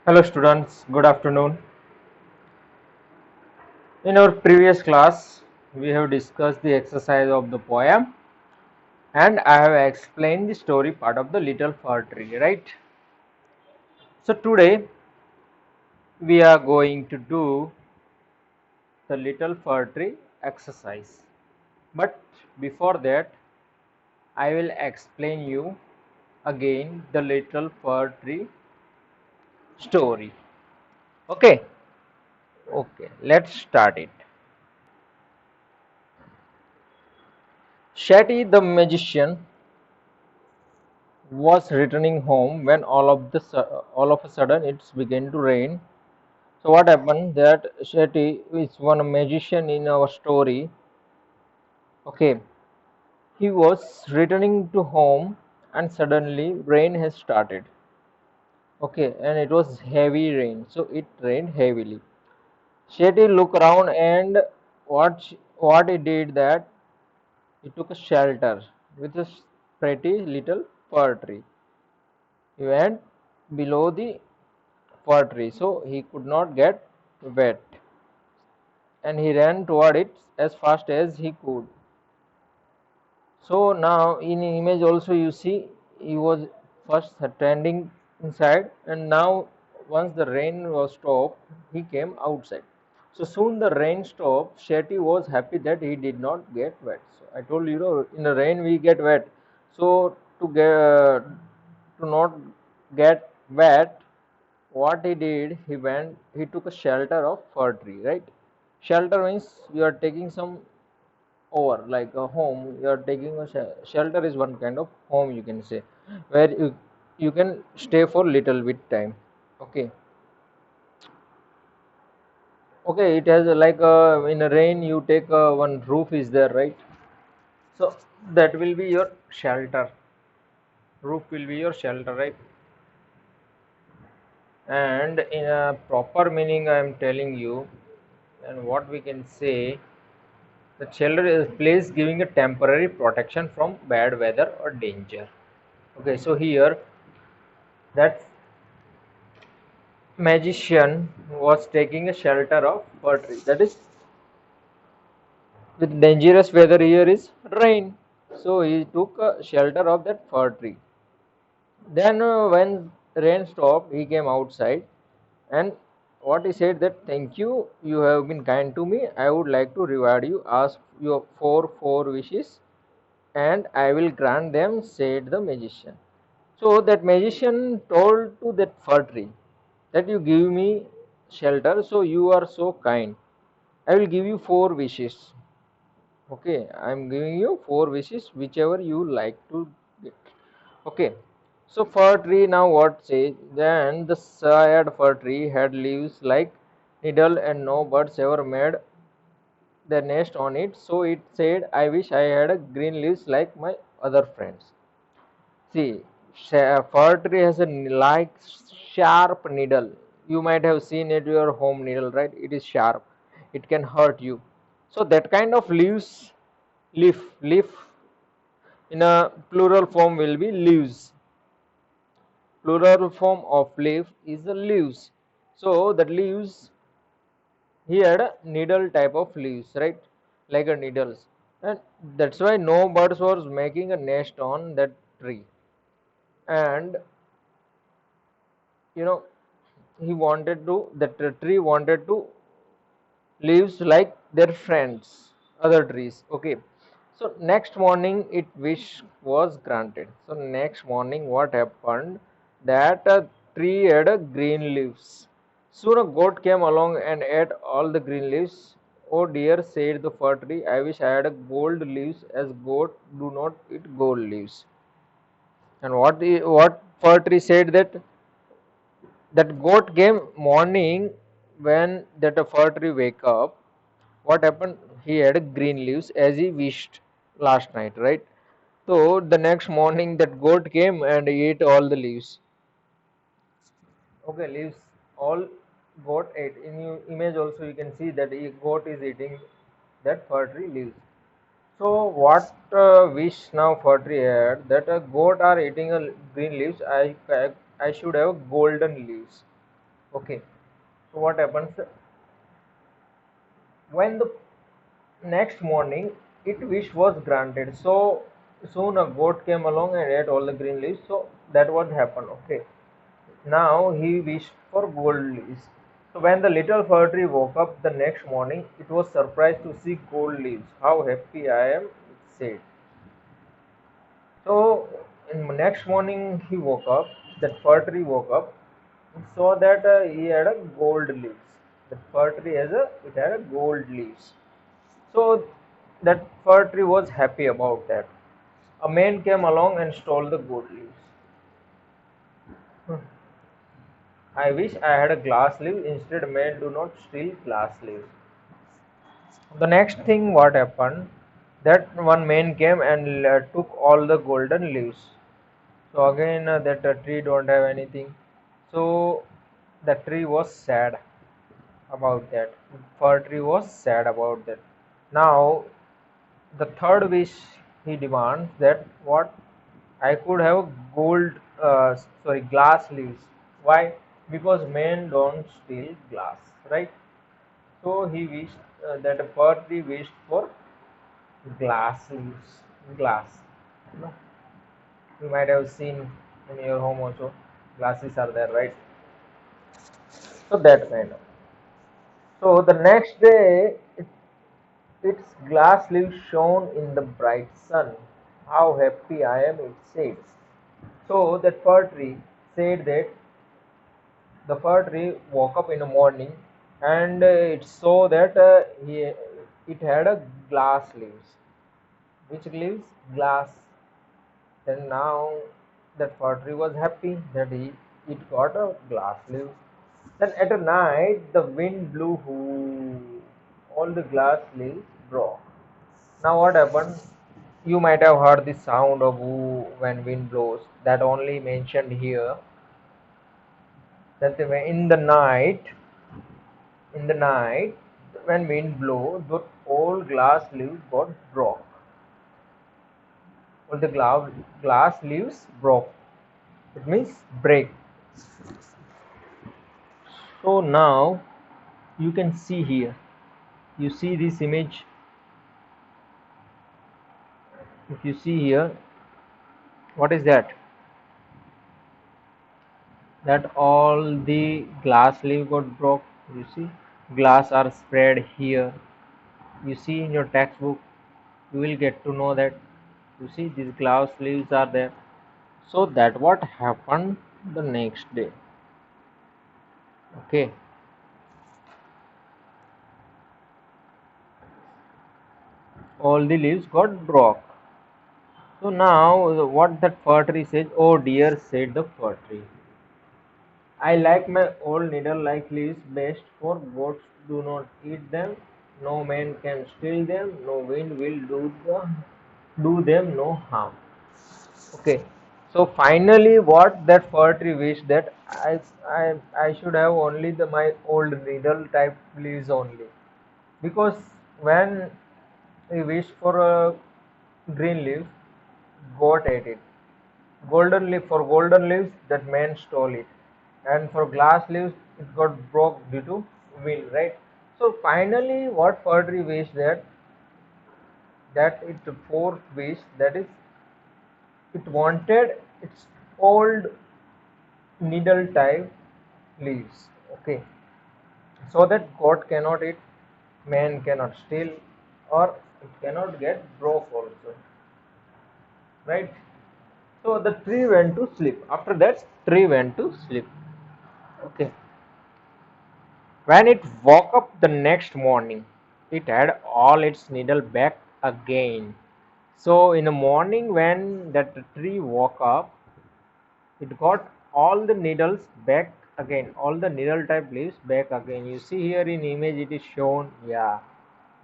Hello students, good afternoon. In our previous class, we have discussed the exercise of the poem and I have explained the story part of the little fir tree, right? So today we are going to do the little fir tree exercise. But before that, I will explain you again the little fir tree story. Okay, okay, let's start it. Shetty the magician was returning home when all of a sudden it began to rain. So what happened that Shetty is one magician in our story. Okay, he was returning to home and suddenly rain has started. Okay, and it was heavy rain, so it rained heavily. Shetty looked around and what he did that he took a shelter with a pretty little fir tree. He went below the fir tree, so he could not get wet, and he ran toward it as fast as he could. So now in image also you see he was first standing inside, and now once the rain was stopped, he came outside. So soon the rain stopped. Shetty was happy that he did not get wet. So I told you, in the rain we get wet. So to not get wet, what he did, he took a shelter of fir tree, right? Shelter means you are taking some over like a home. You are taking a shelter is one kind of home, you can say, where you can stay for little bit time. Okay, okay. It has like in a rain you take one roof is there, right? So that will be your shelter. Roof will be your shelter, right? And in a proper meaning, I am telling you, and what we can say, the shelter is a place giving a temporary protection from bad weather or danger. Okay, so here that magician was taking a shelter of fir tree. That is, with dangerous weather here is rain. So he took a shelter of that fir tree. Then when rain stopped, he came outside and what he said that thank you, you have been kind to me. I would like to reward you. Ask you for four wishes and I will grant them, said the magician. So that magician told to that fir tree that you give me shelter, so you are so kind. I will give you four wishes. Okay, I am giving you four wishes, whichever you like to get. Okay, so fir tree now what says? Then the sad fir tree had leaves like needle and no birds ever made their nest on it. So it said, I wish I had a green leaves like my other friends. See, fir tree has a like sharp needle. You might have seen it your home needle, right? It is sharp. It can hurt you. So that kind of leaf in a plural form will be leaves. Plural form of leaf is the leaves. So that leaves he had a needle type of leaves, right? Like a needles. And that's why no birds was making a nest on that tree. And you know he wanted to that the tree wanted to lives like their friends other trees. Okay, so next morning it wish was granted. So next morning what happened that a tree had a green leaves. Soon a goat came along and ate all the green leaves. Oh dear, said the fir tree, I wish I had a gold leaves, as goat do not eat gold leaves. And what fir tree said that goat came morning when that a fir tree wake up. What happened, he had green leaves as he wished last night, right? So the next morning that goat came and ate all the leaves. Okay, leaves all goat ate. In your image also you can see that a goat is eating that fir tree leaves. So what wish now fir tree had that a goat are eating a green leaves, I should have golden leaves. Okay, so what happens when the next morning its wish was granted? So soon a goat came along and ate all the green leaves. So that what happened. Okay, now he wished for gold leaves. So when the little fir tree woke up the next morning, it was surprised to see gold leaves. How happy I am, it said. So in the next morning he woke up, that fir tree woke up, and saw that he had a gold leaves. The fir tree it had a gold leaves. So that fir tree was happy about that. A man came along and stole the gold leaves. I wish I had a glass leaf. Instead, men do not steal glass leaves. The next thing what happened, that one man came and took all the golden leaves. So again that tree don't have anything. So the tree was sad about that. Fir tree was sad about that. Now the third wish he demands that what I could have gold, sorry, glass leaves. Why? Because men don't steal glass, right? So he wished that a fir tree wished for glass leaves, glass. You know, you might have seen in your home also, glasses are there, right? So that kind of. So the next day, its glass leaves shone in the bright sun. How happy I am, it said. So that fir tree said that the fir tree woke up in the morning and it saw that it had a glass leaves. Which leaves? Glass. Then now that fir tree was happy that it got a glass leaf. Then at night the wind blew, whoo, all the glass leaves broke. Now what happened? You might have heard the sound of whoo when wind blows. That only mentioned here. That in the night, when wind blow, the old glass leaves got broke. All the glass leaves broke. It means break. So now you can see here. You see this image. If you see here, what is that? That all the glass leaf got broke. You see, glass are spread here. You see in your textbook, you will get to know that. You see these glass leaves are there. So that what happened the next day. Okay, all the leaves got broke. So now what that fir tree says, oh dear, said the fir tree. I like my old needle-like leaves best, for goats do not eat them, no man can steal them, no wind will do them no harm. Okay, so finally, what that fir tree wished that I should have only my old needle-type leaves only, because when he wished for a green leaf, goat ate it. Golden leaf for golden leaves, that man stole it, and for glass leaves, it got broke due to wind, right? So finally, what fir tree wished that it fourth wish, that is, it wanted its old needle type leaves. Okay, so that goat cannot eat, man cannot steal, or it cannot get broke also, right? So the tree went to sleep. After that, tree went to sleep. Okay. When it woke up the next morning, it had all its needle back again. So in the morning when that tree woke up, it got all the needles back again, all the needle type leaves back again. You see here in image it is shown, yeah.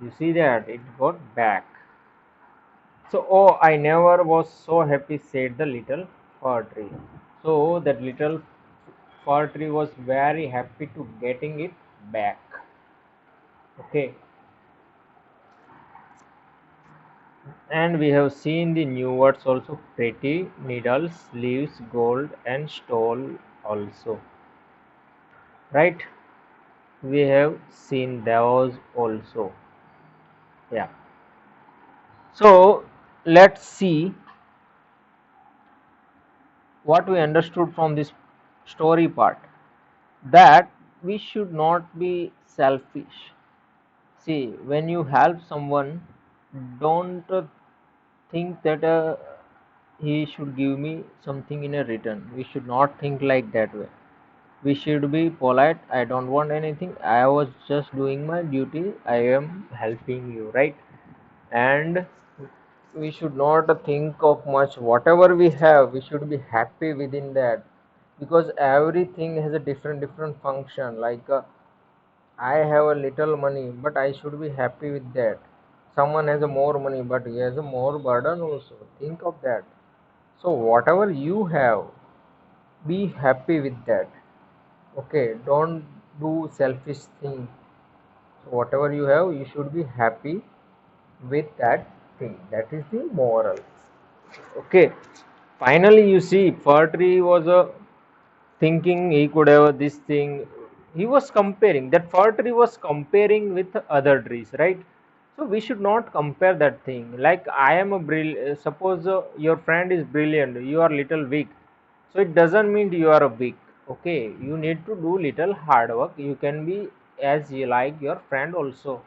You see that it got back. So oh, I never was so happy, said the little fir tree. So that little fir tree was very happy to getting it back. Okay. And we have seen the new words also, pretty, needles, leaves, gold, and stole also. right? We have seen those also. Yeah. So let's see what we understood from this story part, that we should not be selfish. See, when you help someone, don't think that he should give me something in a return. We should not think like that way. We should be polite. I don't want anything. I was just doing my duty. I am helping you, right? And we should not think of much. Whatever we have, we should be happy within that, because everything has a different function. Like I have a little money, but I should be happy with that. Someone has a more money, but he has a more burden also. Think of that. So whatever you have, be happy with that. Okay, don't do selfish thing. So whatever you have, you should be happy with that thing. That is the moral. Okay. Finally, you see, Fertri was thinking he could have this thing. He was comparing. That Fertri was comparing with other trees, right? So we should not compare that thing. Like I am a brilliant. Suppose your friend is brilliant. You are little weak. So it doesn't mean you are a weak. Okay, you need to do little hard work. You can be as you like your friend also.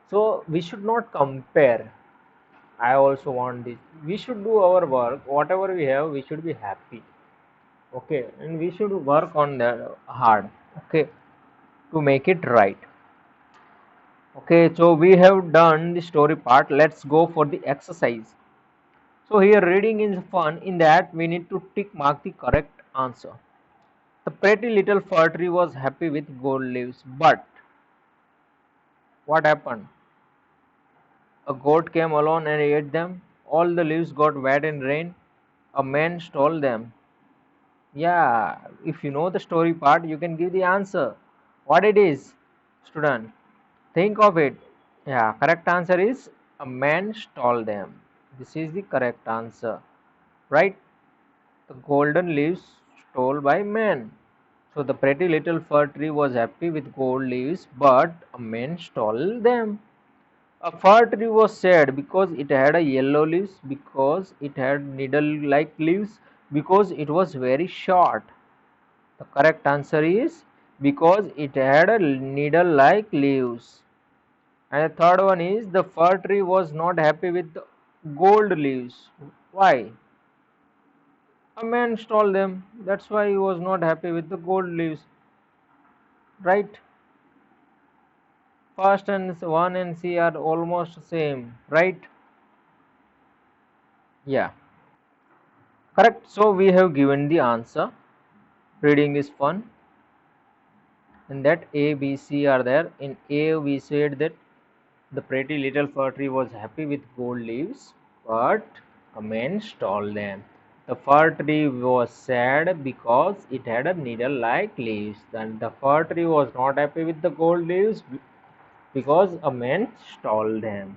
So we should not compare. I also want this. We should do our work. Whatever we have, we should be happy. Okay, and we should work on that hard. Okay, to make it right. Okay, so we have done the story part. Let's go for the exercise. So here reading is fun in that we need to tick mark the correct answer. The pretty little fir tree was happy with gold leaves, but what happened? A goat came along and ate them. All the leaves got wet in rain. A man stole them. Yeah, if you know the story part, you can give the answer. What it is, student? Think of it. Yeah, correct answer is a man stole them. This is the correct answer, right? The golden leaves stole by man. So the pretty little fir tree was happy with gold leaves, but a man stole them. A fir tree was sad because it had a yellow leaves, because it had needle-like leaves, because it was very short. The correct answer is because it had a needle-like leaves. And the third one is the fir tree was not happy with the gold leaves. Why? A man stole them. That's why he was not happy with the gold leaves. Right? First and one and C are almost same. Right? Yeah. Correct. So we have given the answer. Reading is fun. And that A, B, C are there. In A, we said that the pretty little fir tree was happy with gold leaves, but a man stole them. The fir tree was sad because it had a needle-like leaves. Then the fir tree was not happy with the gold leaves because a man stole them.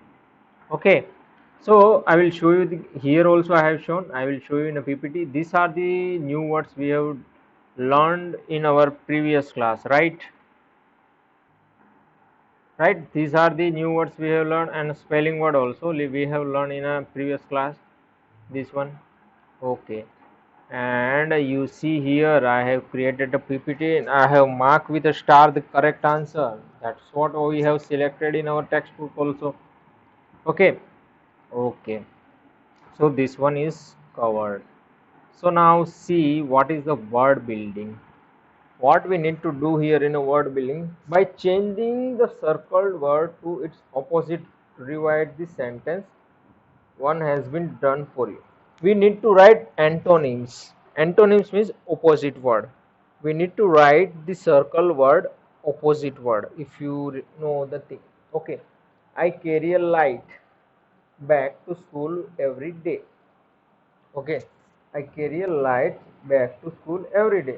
Okay, so I will show you here also I have shown. I will show you in a PPT. These are the new words we have learned in our previous class, right? Right, these are the new words we have learned, and spelling word also we have learned in a previous class, this one. Okay, and you see here I have created a PPT and I have marked with a star the correct answer. That's what we have selected in our textbook also. Okay. Okay, so this one is covered. So now see what is the word building. What we need to do here in a word building, by changing the circled word to its opposite, rewrite the sentence. One has been done for you. We need to write antonyms. Antonyms means opposite word. We need to write the circle word opposite word, if you know the thing. Okay, I carry a light bag to school every day. Okay, I carry a light bag to school every day.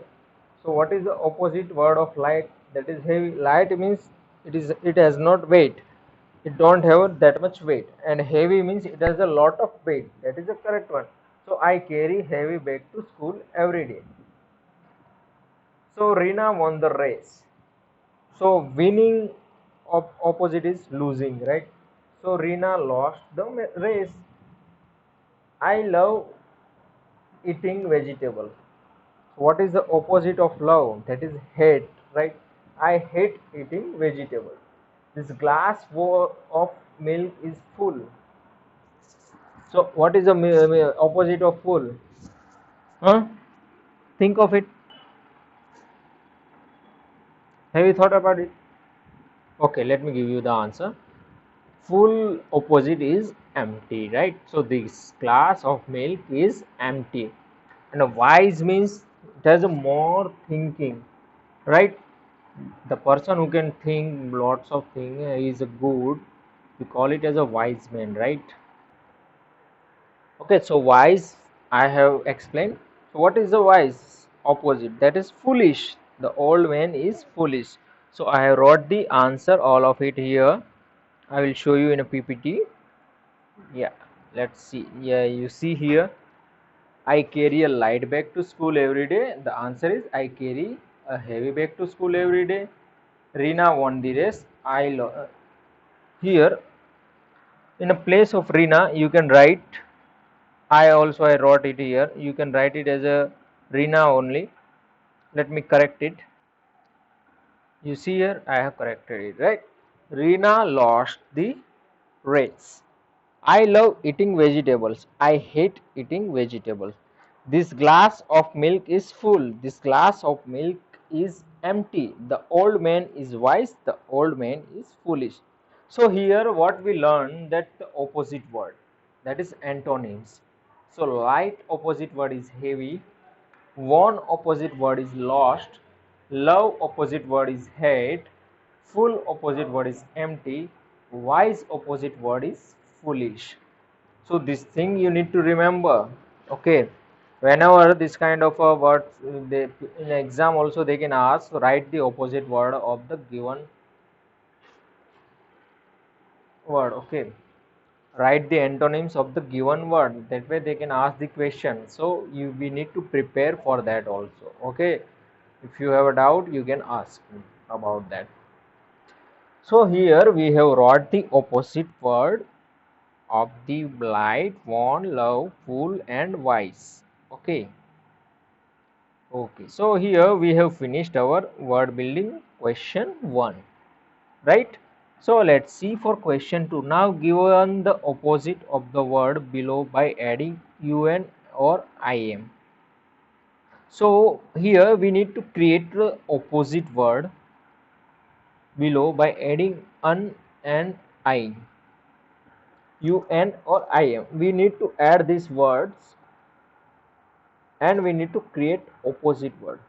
So what is the opposite word of light? That is heavy. Light means it has not weight. It don't have that much weight. And heavy means it has a lot of weight. That is the correct one. So I carry heavy bag to school every day. So Rina won the race. So winning opposite is losing, right? So Rina lost the race. I love eating vegetables. What is the opposite of love? That is hate, right? I hate eating vegetables. This glass of milk is full. So what is the opposite of full? Huh? Think of it. Have you thought about it? Okay, let me give you the answer. Full opposite is empty, right? So this glass of milk is empty. And a wise means it has a more thinking, right? The person who can think lots of things is a good. We call it as a wise man, right? Okay, so wise I have explained. So what is the wise opposite? That is foolish. The old man is foolish. So I have wrote the answer, all of it here. I will show you in a PPT. Yeah, let's see. Yeah, you see here, I carry a light bag to school every day. The answer is I carry a heavy bag to school every day. Rina won the race. Here in a place of Rina, you can write. I wrote it here. You can write it as a Rina only. Let me correct it. You see here, I have corrected it, right? Rina lost the race. I love eating vegetables. I hate eating vegetables. This glass of milk is full. This glass of milk is empty. The old man is wise. The old man is foolish. So here what we learn, that the opposite word, that is antonyms. So light opposite word is heavy. Won opposite word is lost. Love opposite word is hate. Full opposite word is empty. Wise opposite word is foolish. So this thing you need to remember. Okay. Whenever this kind of a word, they, in exam also they can ask, write the opposite word of the given word. Okay. Write the antonyms of the given word. That way they can ask the question. So we need to prepare for that also. Okay. If you have a doubt, you can ask me about that. So here we have wrote the opposite word of the blight, warn, love, fool, and wise. Okay. Okay. So here we have finished our word building question 1. Right? So let's see for question 2. Now given the opposite of the word below by adding un or im. So here we need to create the opposite word below by adding un and I, un or im. We need to add these words and we need to create opposite word.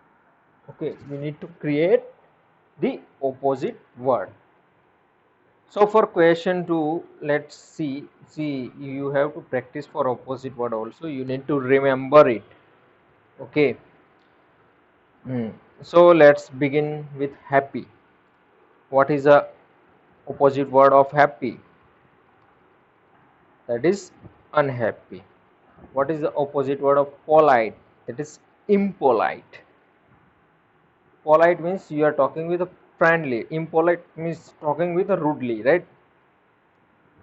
Okay, we need to create the opposite word. So for question 2, let's see, you have to practice for opposite word also. You need to remember it. Okay. So let's begin with happy. What is the opposite word of happy? That is unhappy. What is the opposite word of polite? That is impolite. Polite means you are talking with a friendly. Impolite means talking with a rudely, right?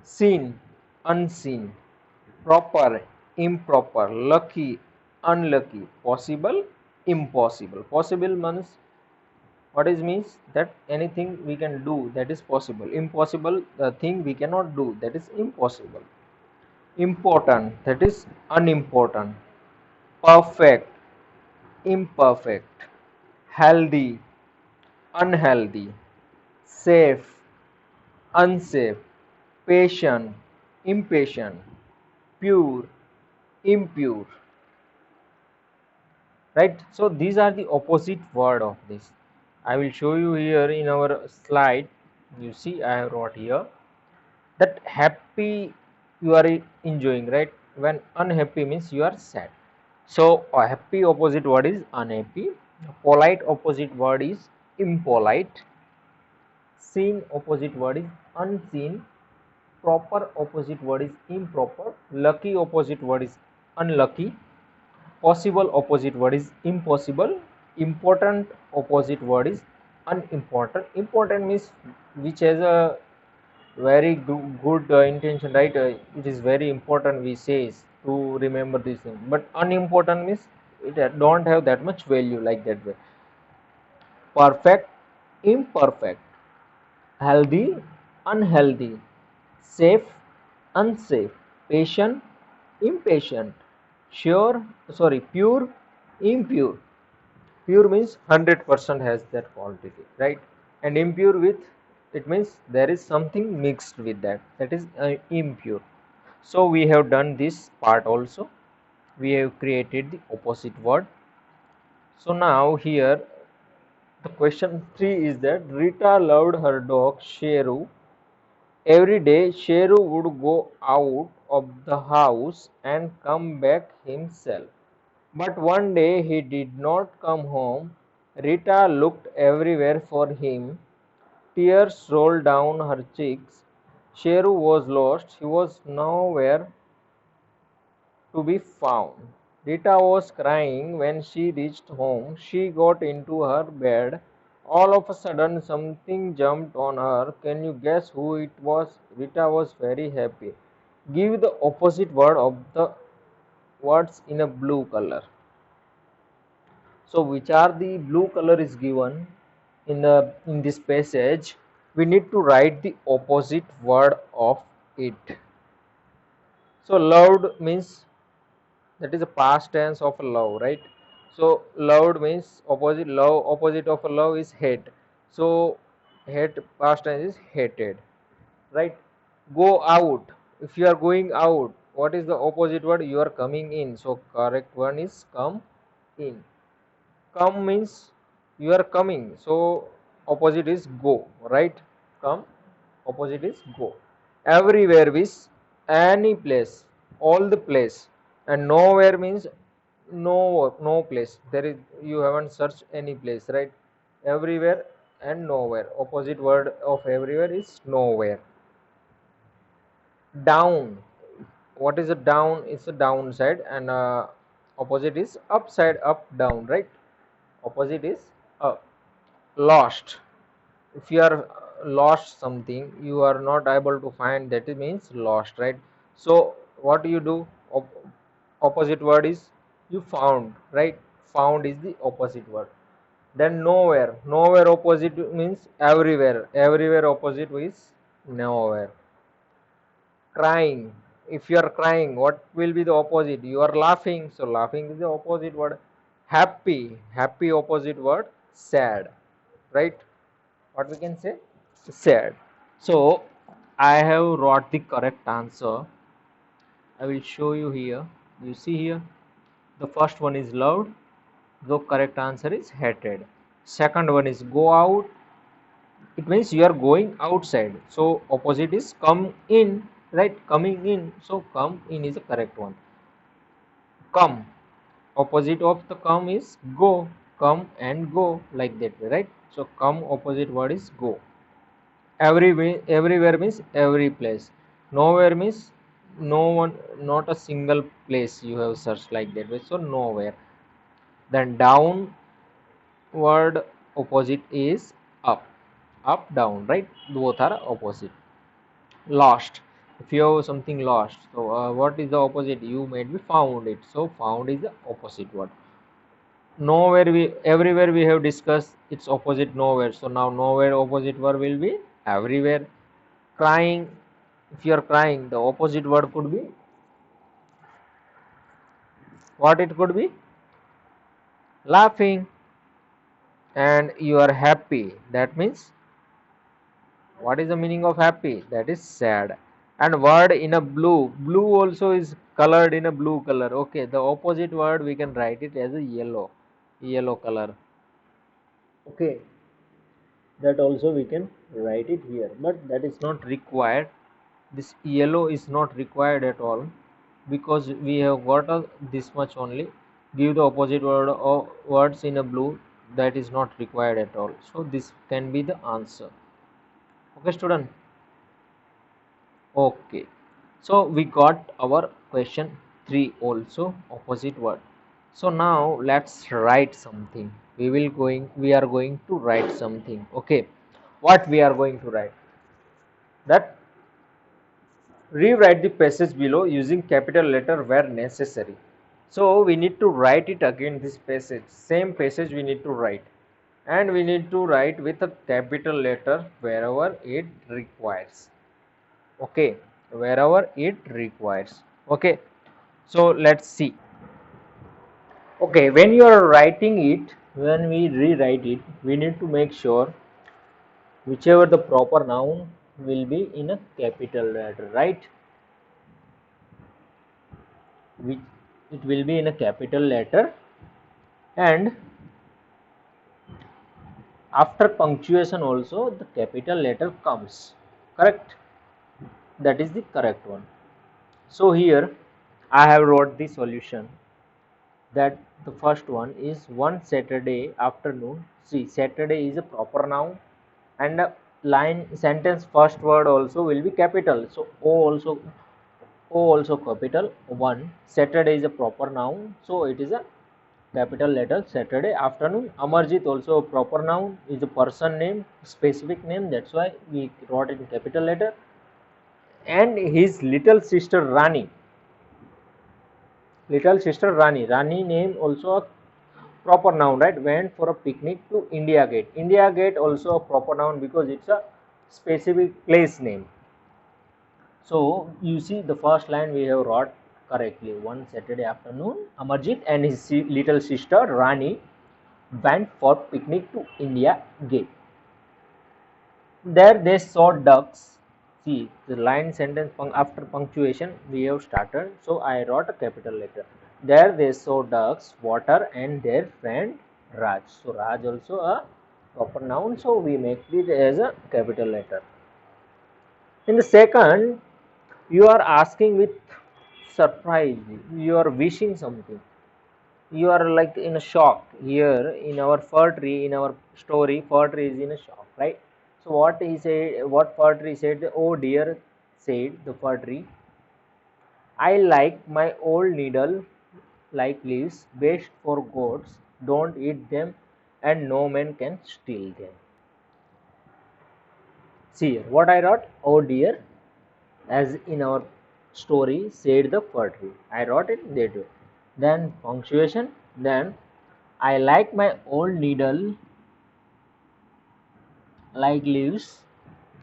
Seen, unseen. Proper, improper. Lucky, unlucky. Possible, impossible. Possible means what is means that anything we can do, that is possible. Impossible, the thing we cannot do, that is impossible. Important, that is unimportant. Perfect, imperfect. Healthy, unhealthy. Safe, unsafe. Patient, impatient. Pure, impure. Right? So these are the opposite word of this. I will show you here in our slide. You see I have wrote here that happy you are enjoying, right? When unhappy means you are sad. So a happy opposite word is unhappy. Polite opposite word is impolite. Seen opposite word is unseen. Proper opposite word is improper. Lucky opposite word is unlucky. Possible opposite word is impossible. important opposite word is unimportant. Important means which has a very good intention, right? It is very important, we say, to remember these things, but unimportant means it don't have that much value, like that way. Perfect, imperfect, healthy, unhealthy, safe, unsafe, patient, impatient, sure, sorry, pure, impure. Pure means 100% has that quantity, right? And impure with, it means there is something mixed with that, that is impure. So we have done this part also. We have created the opposite word. So now here the question 3 is that Rita loved her dog Sheru. Every day Sheru would go out of the house and come back himself. But one day he did not come home. Rita looked everywhere for him. Tears rolled down her cheeks. Sheru was lost. He was nowhere to be found. Rita was crying when she reached home. She got into her bed. All of a sudden, something jumped on her. Can you guess who it was? Rita was very happy. Give the opposite word of the words in a blue color. So which are the blue color is given in this passage? We need to write the opposite word of it. So loved means, that is a past tense of love, right? So loved means opposite, love opposite of love is hate. So hate past tense is hated, right? Go out. If you are going out, what is the opposite word? You are coming in. So correct one is come in. Come means you are coming, so opposite is go, right? Come, opposite is go. Everywhere means any place, all the place. And nowhere means no place. There is, you haven't searched any place, right? Everywhere and nowhere. Opposite word of everywhere is nowhere. Down. What is a down? It's a downside, and opposite is upside, up, down, right? Opposite is up. Lost. If you are lost something, you are not able to find, that it means lost, right? So what do you do? Opposite word is you found, right? Found is the opposite word. Then nowhere. Nowhere opposite means everywhere. Everywhere opposite is nowhere. Crying. If you are crying, what will be the opposite? You are laughing, so laughing is the opposite word. Happy. Happy opposite word sad, right? What we can say? Sad. So I have wrote the correct answer. I will show you here. You see here, the first one is loved, the correct answer is hated. Second one is go out, it means you are going outside, so opposite is come in, right? Coming in, so come in is the correct one. Come, opposite of the come is go. Come and go, like that way, right? So come opposite word is go. Everywhere means every place. Nowhere means no one, not a single place you have searched, like that way, so nowhere. Then downward opposite is up. Up, down, right? Both are opposite. Lost. If you have something lost, so what is the opposite? You might be found it, so found is the opposite word. Nowhere, we everywhere we have discussed its opposite nowhere, so now nowhere opposite word will be everywhere. Crying. If you are crying, the opposite word could be, what it could be? Laughing. And you are happy, that means, what is the meaning of happy? That is sad. And word in a blue, blue also is colored in a blue color. Okay, the opposite word we can write it as a yellow, yellow color. Okay, that also we can write it here, but that is not required. This yellow is not required at all, because we have got this much only. Give the opposite word or words in a blue, that is not required at all, so this can be the answer. Okay student. Okay, so we got our question 3 also, opposite word. So now let's write something. We are going to write something. Okay, what we are going to write? That rewrite the passage below using capital letter where necessary. So we need to write it again, this passage, same passage we need to write, and we need to write with a capital letter wherever it requires. Okay, wherever it requires. Okay, so let's see. Okay, when you are writing it, when we rewrite it, we need to make sure whichever the proper noun will be in a capital letter, right? Which it will be in a capital letter, and after punctuation also the capital letter comes. Correct? That is the correct one. So here I have wrote the solution, that the first one is one Saturday afternoon. See, Saturday is a proper noun, and a line sentence first word also will be capital. So O also capital. One Saturday is a proper noun, so it is a capital letter Saturday afternoon. Amarjit also a proper noun, is a person name, specific name. That's why we wrote it in capital letter. And his little sister Rani. Little sister Rani. Rani name also a proper noun, right? Went for a picnic to India Gate. India Gate also a proper noun because it's a specific place name. So you see the first line we have wrote correctly. One Saturday afternoon, Amarjit and his little sister Rani went for picnic to India Gate. There they saw ducks. See, the line sentence after punctuation we have started. So I wrote a capital letter. There they saw ducks, water, and their friend Raj. So Raj also a proper noun. So we make it as a capital letter. In the second, you are asking with surprise. You are wishing something. You are like in a shock. Here in our fir tree, in our story, fir tree is in a shock, right? So what he said, what fir tree said? Oh dear, said the fir tree, I like my old needle like leaves, best for goats, don't eat them, and no man can steal them. See here, what I wrote? Oh dear, as in our story said the fir tree. I wrote it that way. Then punctuation. Then I like my old needle like leaves,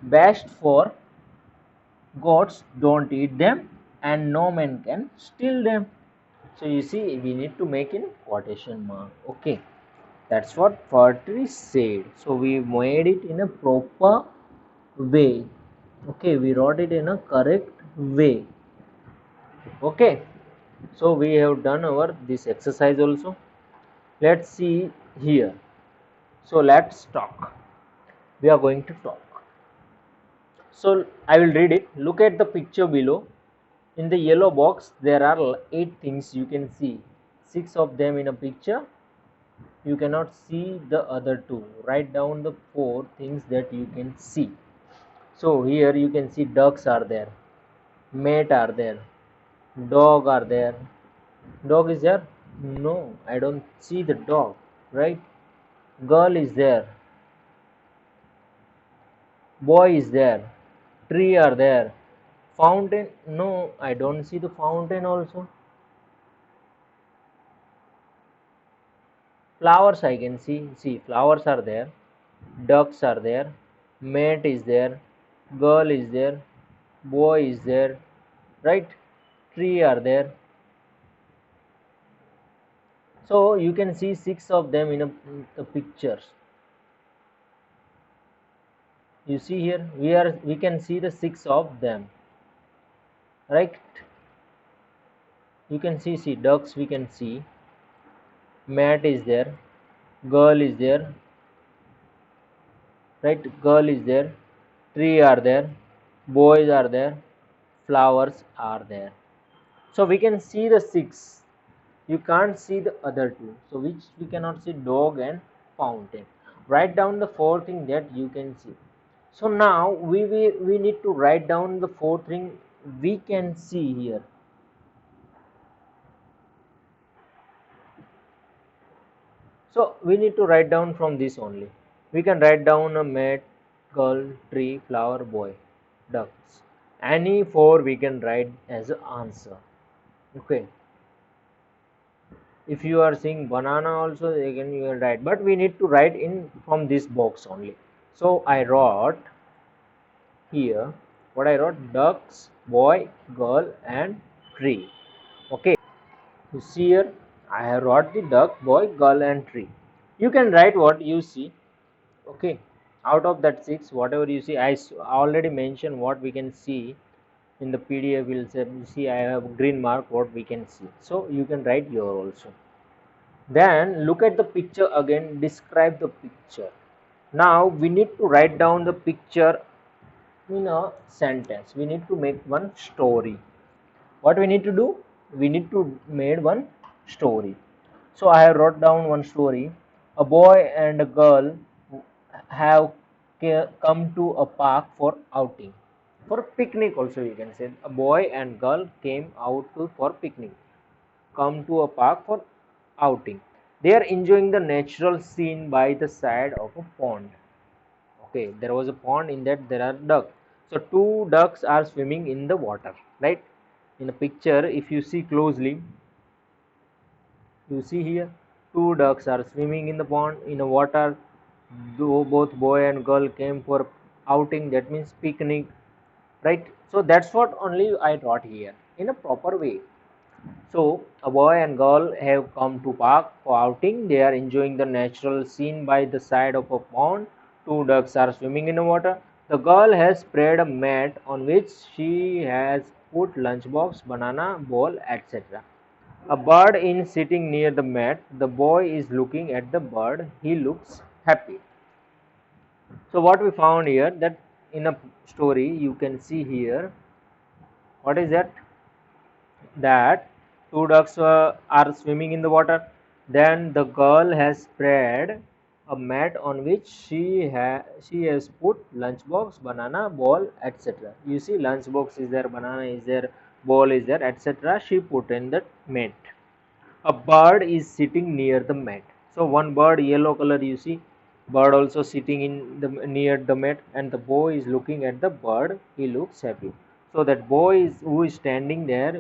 best for goats don't eat them, and no man can steal them. So you see, we need to make in quotation mark. Okay, that's what poetry said. So we made it in a proper way. Okay, we wrote it in a correct way. Okay, so we have done our this exercise also. Let's see here. So let's talk. We are going to talk. So I will read it. Look at the picture below. In the yellow box, there are 8 things you can see. 6 of them in a picture. You cannot see the other 2. Write down the 4 things that you can see. So here you can see ducks are there. Mate are there. Dog are there. Dog is there? No, I don't see the dog. Right? Girl is there. Boy is there. Tree are there. Fountain? No, I don't see the fountain also. Flowers I can see. See, flowers are there. Ducks are there. Mate is there. Girl is there. Boy is there. Right? Tree are there. So you can see 6 of them in the pictures. You see here, we can see the 6 of them. Right? You can see ducks we can see. Mat is there. Girl is there. Right? Girl is there. Tree are there. Boys are there. Flowers are there. So we can see the 6. You can't see the other 2. So which we cannot see? Dog and fountain. Write down the 4 things that you can see. So now we need to write down the 4 things we can see here. we need to write down from this only. We can write down a mat, girl, tree, flower, boy, ducks. Any four we can write as an answer. Okay. If you are seeing banana also, again you will write, but we need to write in from this box only. So I wrote here, what I wrote, ducks, boy, girl and tree. Okay, you see here I have wrote the duck, boy, girl and tree. You can write what you see. Okay, out of that six, whatever you see, already mentioned what we can see in the PDF. Will say, see, I have green mark what we can see, so you can write your also. Then look at the picture again, describe the picture. Now we need to write down the picture in a sentence. We need to make one story. What we need to do? We need to make one story. So I have wrote down one story. A boy and a girl have come to a park for outing. For picnic also you can say. A boy and girl came out for picnic. Come to a park for outing. They are enjoying the natural scene by the side of a pond. Okay, there was a pond, in that there are ducks. So two ducks are swimming in the water, right? In the picture, if you see closely, you see here two ducks are swimming in the pond in the water. Though both boy and girl came for outing, that means picnic, right? So that's what only I taught here in a proper way. So a boy and girl have come to park for outing. They are enjoying the natural scene by the side of a pond. Two ducks are swimming in the water. The girl has spread a mat on which she has put lunchbox, banana, ball, etc. A bird is sitting near the mat. The boy is looking at the bird. He looks happy. So what we found here, that in a story you can see here, what is that? That two ducks are swimming in the water. Then the girl has spread a mat on which she has put lunchbox, banana, ball, etc. You see, lunchbox is there, banana is there, ball is there, etc. She put in the mat. A bird is sitting near the mat. So one bird, yellow color, you see, bird also sitting in the near the mat, and the boy is looking at the bird. He looks happy. So that boy is who is standing there,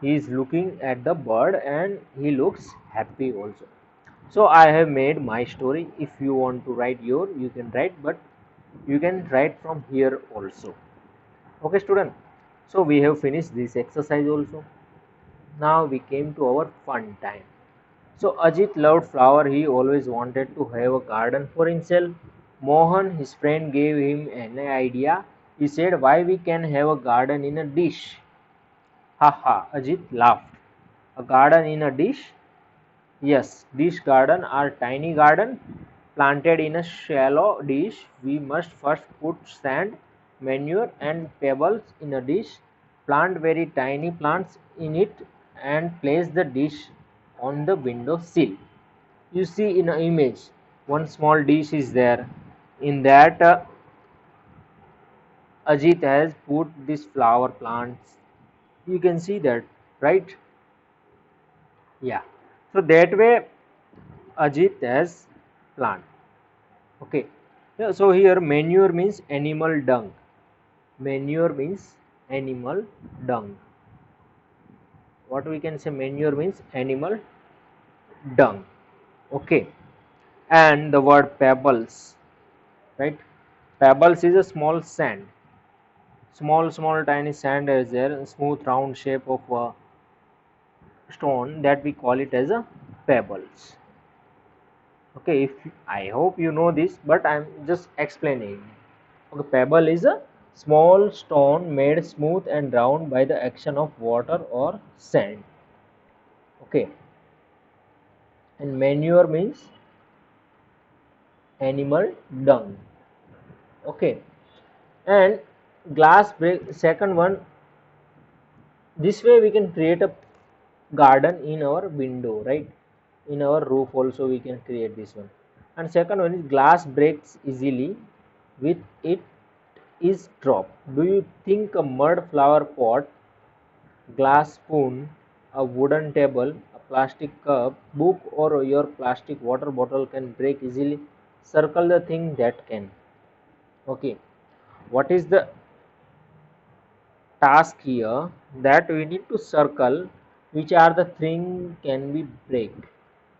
he is looking at the bird and he looks happy also. So I have made my story. If you want to write your, you can write, but you can write from here also. Okay, student. So we have finished this exercise also. Now we came to our fun time. So Ajit loved flower. He always wanted to have a garden for himself. Mohan, his friend, gave him an idea. He said, "Why we can have a garden in a dish?" Ha ha! Ajit laughed. A garden in a dish? Yes, dish garden are tiny garden planted in a shallow dish. We must first put sand, manure and pebbles in a dish, plant very tiny plants in it and place the dish on the window sill. You see in an image, one small dish is there. In that Ajit has put this flower plants. You can see that, right? Yeah. So that way Ajit has plant. Okay. Yeah, so here manure means animal dung. Manure means animal dung. What we can say, manure means animal dung. Okay. And the word pebbles, right? Pebbles is a small sand. Small tiny sand is there, smooth round shape of a stone, that we call it as a pebbles. Okay, if I hope you know this, but I'm just explaining. Okay, pebble is a small stone made smooth and round by the action of water or sand. Okay, and manure means animal dung. Okay, and glass break, second one, this way we can create a garden in our window, right? In our roof also we can create this one. And second one is glass breaks easily with it is drop. Do you think a mud flower pot, glass spoon, a wooden table, a plastic cup, book, or your plastic water bottle can break easily. Circle the thing that can. Okay, what is the task here? That we need to circle which are the thing can be break.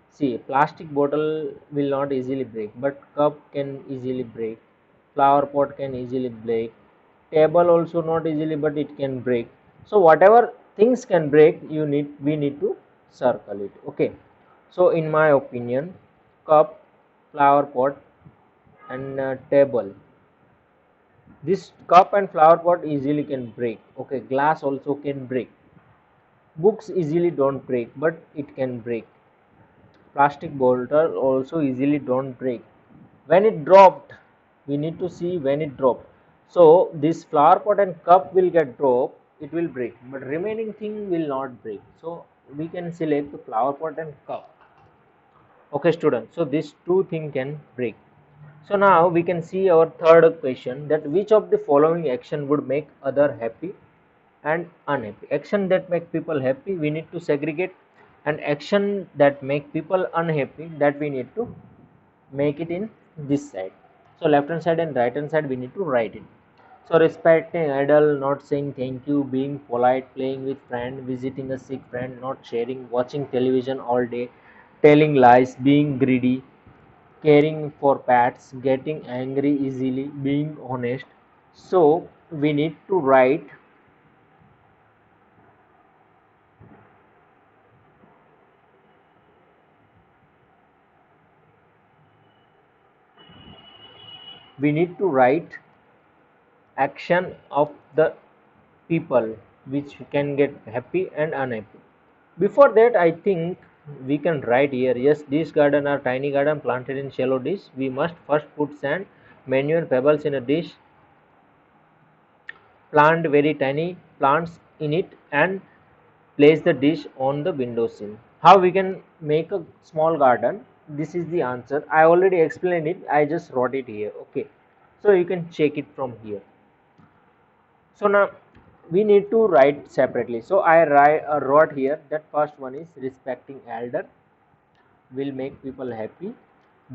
See, plastic bottle will not easily break, but cup can easily break. Flower pot can easily break. Table also not easily, but it can break. So whatever things can break, we need to circle it. Okay. So in my opinion, cup, flower pot, and table. This cup and flower pot easily can break. Okay, glass also can break. Books easily don't break, but it can break. Plastic bottle also easily don't break. When it dropped, we need to see when it dropped. So this flower pot and cup will get dropped, it will break, but remaining thing will not break. So we can select the flower pot and cup. Okay, students. So these two things can break. So now we can see our third question, that which of the following action would make other happy and unhappy. Action that make people happy we need to segregate, and action that make people unhappy, that we need to make it in this side. So left hand side and right hand side we need to write it. So respecting idol, not saying thank you, being polite, playing with friend, visiting a sick friend, not sharing, watching television all day, telling lies, being greedy, caring for pets, getting angry easily, being honest. So we need to write, we need to write action of the people which can get happy and unhappy. Before that, I think we can write here, yes, this garden are tiny garden planted in shallow dish. We must first put sand, manure, pebbles in a dish, plant very tiny plants in it, and place the dish on the windowsill. How we can make a small garden? This is the answer. I already explained it. I just wrote it here. Okay, so you can check it from here. So now we need to write separately. So wrote here that first one is respecting elder will make people happy.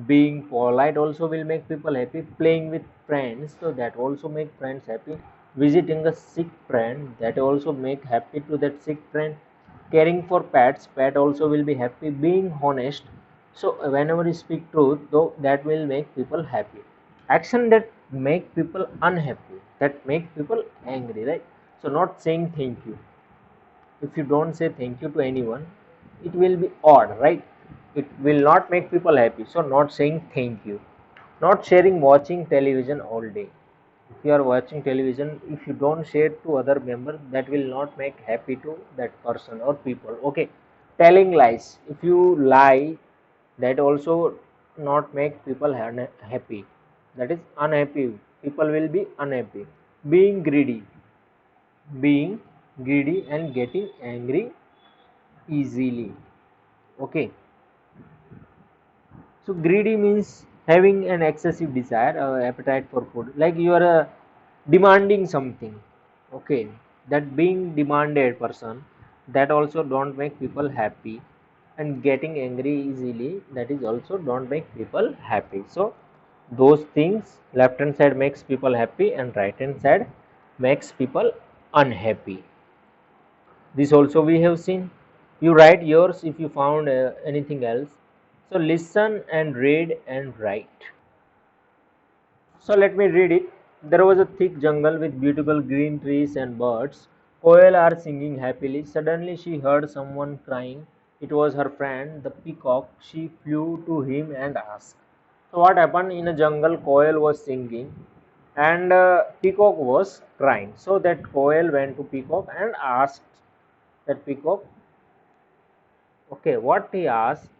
Being polite also will make people happy. Playing with friends, so that also make friends happy. Visiting a sick friend, that also make happy to that sick friend. Caring for pets, pet also will be happy. Being honest, so whenever you speak truth, though, that will make people happy. Action that make people unhappy, that make people angry, right? So not saying thank you. If you don't say thank you to anyone, it will be odd, right? It will not make people happy. So not saying thank you. Not sharing watching television all day. If you are watching television, if you don't share to other members, that will not make happy to that person or people. Okay. Telling lies, if you lie, that also not make people happy, that is unhappy. People will be unhappy. Being greedy, being greedy and getting angry easily. Okay, so greedy means having an excessive desire or appetite for food, like you are demanding something. Okay, that being demanded person, that also don't make people happy. And getting angry easily, that is also don't make people happy. So those things, left hand side makes people happy and right hand side makes people unhappy. This also we have seen. You write yours if you found anything else. So listen and read and write. So let me read it. There was a thick jungle with beautiful green trees and birds. Koel are singing happily. Suddenly she heard someone crying. It was her friend, the peacock. She flew to him and asked. So what happened in a jungle? Koel was singing and peacock was crying. So that Koel went to peacock and asked that peacock, okay, what he asked.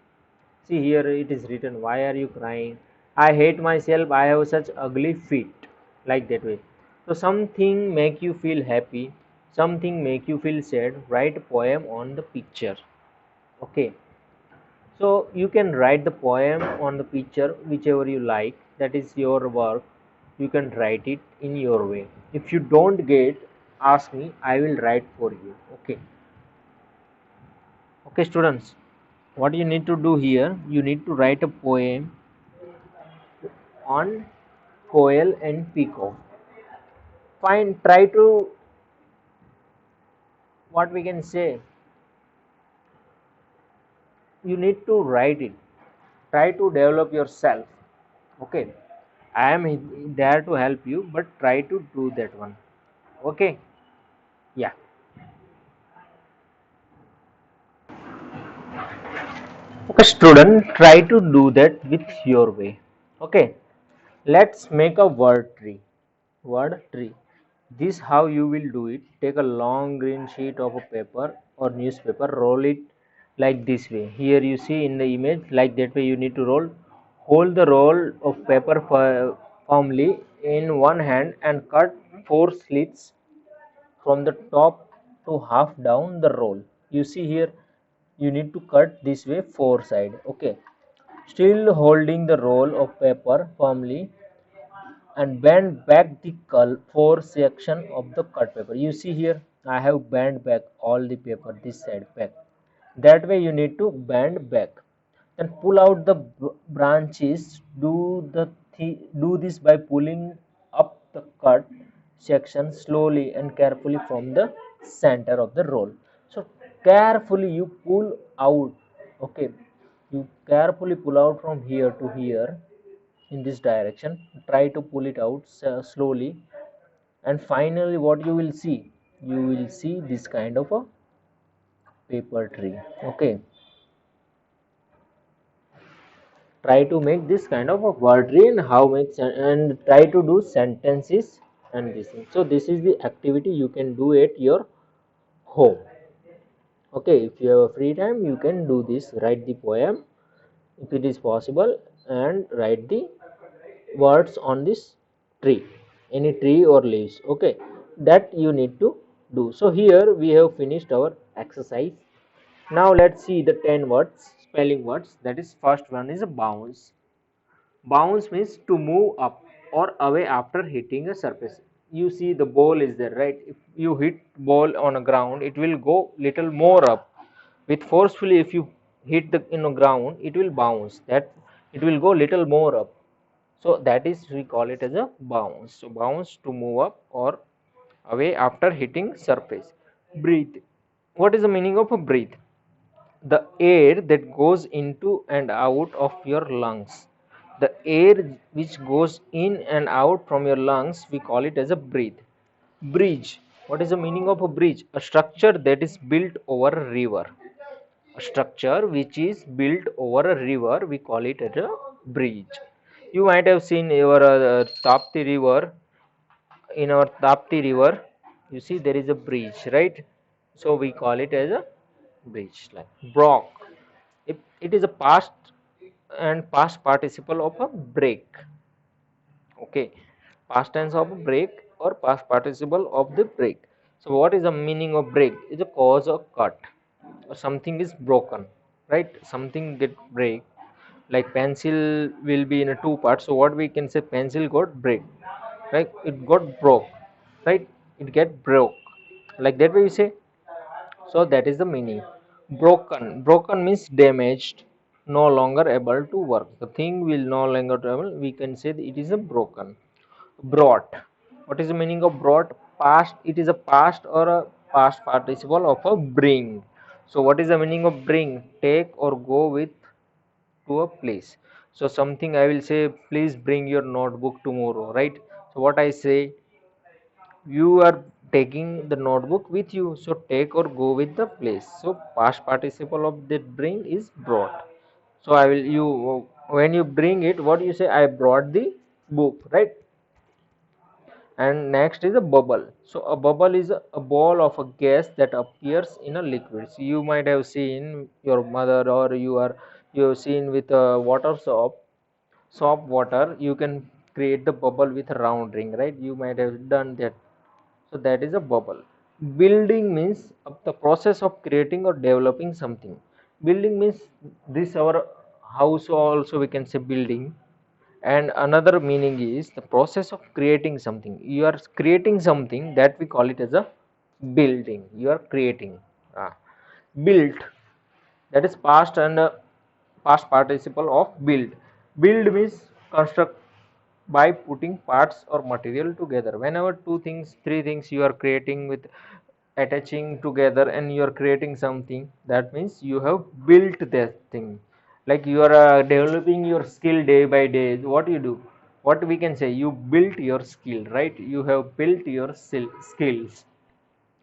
See here it is written, why are you crying? I hate myself, I have such ugly feet. Like that way. So something make you feel happy, something make you feel sad. Write a poem on the picture. Okay. So you can write the poem on the picture whichever you like. That is your work. You can write it in your way. If you don't get, ask me, I will write for you. Okay. Okay, students. What you need to do here, you need to write a poem on Koel and Peacock. Fine, try to, what we can say, you need to write it. Try to develop yourself. Okay, I am there to help you, but try to do that one. Okay, yeah. Okay, student, try to do that with your way. Okay, let's make a word tree. Word tree. This how you will do it. Take a long green sheet of a paper or newspaper, roll it like this way. Here you see in the image, like that way you need to roll. Hold the roll of paper firmly in one hand and cut four slits from the top to half down the roll. You see here, you need to cut this way four side. Okay, still holding the roll of paper firmly and bend back the four section of the cut paper. You see here, I have bent back all the paper this side back. That way you need to bend back. Then pull out the branches. Do this by pulling up the cut section slowly and carefully from the center of the roll. So carefully you pull out. Okay, you carefully pull out from here to here in this direction. Try to pull it out slowly, and finally what you will see, you will see this kind of a paper tree. Okay, try to make this kind of a word tree and how make and try to do sentences and this thing. So this is the activity you can do at your home. Okay, if you have a free time you can do this, write the poem if it is possible, and write the words on this tree, any tree or leaves. Okay, that you need to do. So here we have finished our exercise. Now let's see the 10 words, spelling words. That is, first one is a bounce. Bounce means to move up or away after hitting a surface. You see the ball is there, right? If you hit ball on a ground, it will go little more up. With forcefully, if you hit the ground, it will bounce. That it will go little more up. So that is, we call it as a bounce. So bounce, to move up or away after hitting surface. Breathe. What is the meaning of a breathe? The air that goes into and out of your lungs. The air which goes in and out from your lungs, we call it as a breathe. Bridge. What is the meaning of a bridge? A structure that is built over a river. A structure which is built over a river, we call it as a bridge. You might have seen your Tapti river. In our Tapti river, you see there is a bridge, right? So we call it as a bridge. Like brock, it is a past and past participle of a break. Okay, past tense of a break or past participle of the break. So what is the meaning of break? Is a cause of cut, or something is broken, right? Something get break, like pencil will be in a two parts. So what we can say, pencil got break, right? It got broke, right? It get broke, like that way you say. So that is the meaning. Broken. Broken means damaged, no longer able to work. The thing will no longer travel. We can say that it is a broken. Brought. What is the meaning of brought? Past. It is a past or a past participle of a bring. So what is the meaning of bring? Take or go with to a place. So something I will say, please bring your notebook tomorrow, right? So what I say, you are taking the notebook with you, so take or go with the place. So past participle of that bring is brought. So I will, you, when you bring it, what you say, I brought the book, right? And next is a bubble. So a bubble is a ball of a gas that appears in a liquid. So you might have seen your mother, or you have seen with a water soap water, you can create the bubble with a round ring, right? You might have done that. So that is a bubble. Building means the process of creating or developing something. Building means this our house also we can say building. And another meaning is the process of creating something. You are creating something, that we call it as a building. You are creating. Built. that is past and past participle of build. Build means construct by putting parts or material together. Whenever two things, three things you are creating with attaching together and you are creating something, that means you have built that thing. Like you are developing your skill day by day. What you do, what we can say, you built your skill, right? You have built your skills.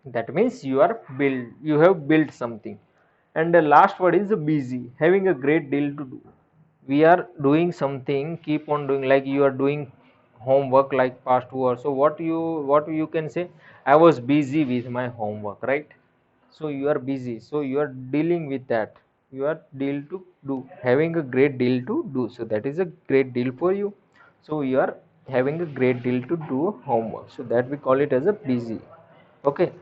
That means you have built something. And the last word is busy, having a great deal to do. We are doing something, keep on doing, like you are doing homework like past 2 hours. So what you can say, I was busy with my homework, right? So you are busy, so you are dealing with that. You are deal to do, having a great deal to do, so that is a great deal for you. So you are having a great deal to do homework, so that we call it as a busy. Okay.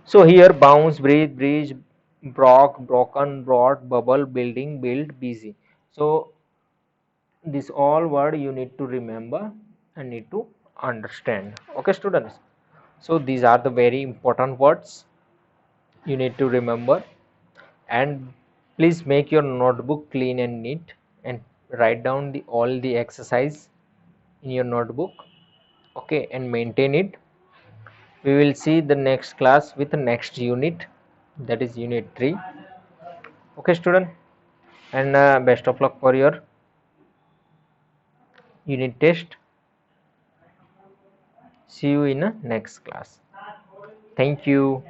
So here bounce, breathe, bridge, broke, broken, brought, bubble, building, build, busy. So this all word you need to remember and need to understand. Okay, students. So these are the very important words you need to remember. And please make your notebook clean and neat and write down all the exercise in your notebook. Okay, and maintain it. We will see the next class with the next unit, that is unit 3. Okay, student, and best of luck for your unit test. See you in the next class. Thank you.